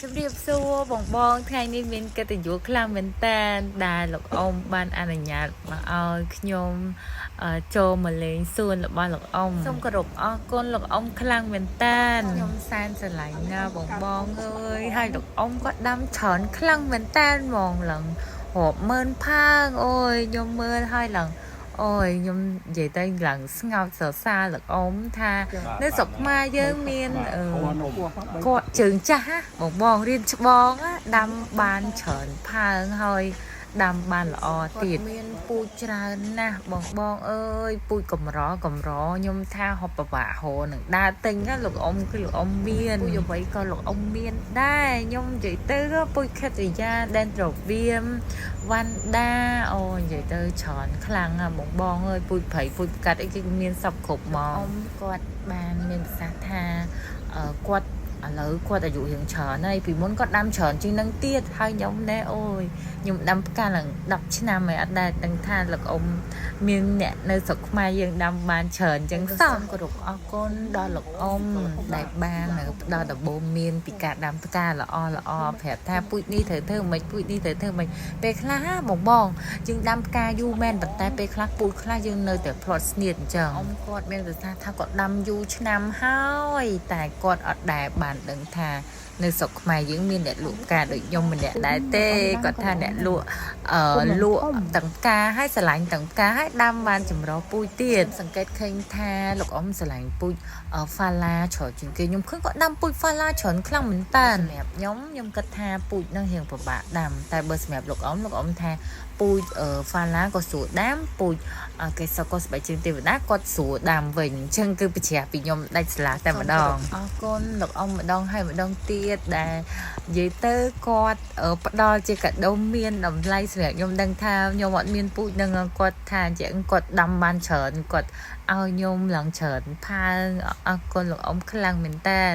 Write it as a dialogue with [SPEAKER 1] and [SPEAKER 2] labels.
[SPEAKER 1] ជំរាបសួរបងថ្ងៃនេះមានកិត្តិយសខ្លាំងមែនតើដែលលោកអ៊ំបានអនុញ្ញាតមកឲ្យខ្ញុំចូលមកលេងសួនរបស់លោកអ៊ំសូមគោរពអរគុណលោកអ៊ំខ្លាំងមែនតើខ្ញុំសែនស្រឡាញ់ណាស់បងអើយហើយលោកអ៊ំក៏ដាំច្រើនខ្លាំងមែនតើហ្មងឡើងរាប់ម៉ឺនផើងអូយខ្ញុំមើលហើយឡើងអូយខ្ញុំនិយាយទៅឡើងស្ងោចសរសើរលោកអ៊ំថានៅស្រុកខ្មែរយើងមានគាត់ជើងចាស់បងរៀនច្បងដាំបានច្រើនផើងហើយដាំបានល្អទៀតមានពូជច្រើនណាស់បងអើយពូជកម្រខ្ញុំថាហូបប្រវាក់ហូរនឹងដើរទិញលោកអ៊ំគឺលោកអ៊ំមានពូជអ្វីក៏លោកអ៊ំមានដែរខ្ញុំនិយាយទៅពូជខេត្តរយ៉ាដែនត្រវៀមវ៉ាន់ដាអូនិយាយទៅច្រើនខ្លាំងបងអើយពូជព្រៃពូជកាត់អីគឺមានសពគ្រប់ហ្មងគាត់បានមានប្រសាសន៍ថាគាត់ឥឡូវគាត់អាយុរៀងច្រើនហើយពីមុនគាត់ដាំច្រើនជាងនឹងទៀតហើយខ្ញុំណែអូយខ្ញុំដាំផ្កាឡើង10ឆ្នាំហើយអត់ដែលដឹងថាលោកអ៊ំមានអ្នកនៅស្រុកខ្មែរយើងដាំបានច្រើនចឹងសោះគោរពអរគុណដល់លោកអ៊ំដែលបានផ្ដល់ដំបូន្មានពីការដាំផ្កាល្អប្រាប់ថាពូជនេះត្រូវធ្វើមិនពូជនេះត្រូវធ្វើមិនពេលខ្លះបងយើងដាំផ្កាយូរមែនប៉ុន្តែពេលខ្លះពូជខ្លះយើងនៅតែផ្្លាត់ស្នៀតអញ្ចឹងអ៊ំគាត់មានប្រសាសន៍ថាគាត់ដាំយូរឆ្នាំហើយតែគាត់អត់ដែលបានដឹងថានៅស្រុកខ្មែរយើងមានអ្នកលក់ផ្កាដូចខ្ញុំម្នាក់ដែរទេគាត់ថាអ្នកលក់លក់ទាំងផ្កាហើយស្រឡាញ់ទាំងផ្កាហើយដាំបានចម្រុះពូជទៀតសង្កេតឃើញថាលោកអ៊ំស្រឡាញ់ពូជហ្វាឡាច្រើនជាងគេខ្ញុំឃើញគាត់ដាំពូជហ្វាឡាច្រើនខ្លាំងមែនតើសម្រាប់ខ្ញុំគិតថាពូជនឹងរៀងពិបាកដាំតែបើសម្រាប់លោកអ៊ំថាពូជហ្វាឡាក៏ស្រួលដាំពូជកេសរក៏ស្បែកជើងទេវតាគាត់ស្រួលដាំវិញអញ្ចឹងគឺបញ្ជាក់ពីខ្ញុំដាច់ស្លាតែម្ដងអរគុណលោកអ៊ំម្ដងហើយម្ដងទៀតដែលនិយាយទៅគាត់ផ្ដល់ជាកាដូមានតម្លៃសម្រាប់ខ្ញុំដឹងថាខ្ញុំអត់មានពូជនឹងគាត់ថាអញ្ចឹងគាត់ដាំបានច្រើនគាត់ឲ្យខ្ញុំឡើងច្រើនផើងអរគុណលោកអ៊ំខ្លាំងមែនតើ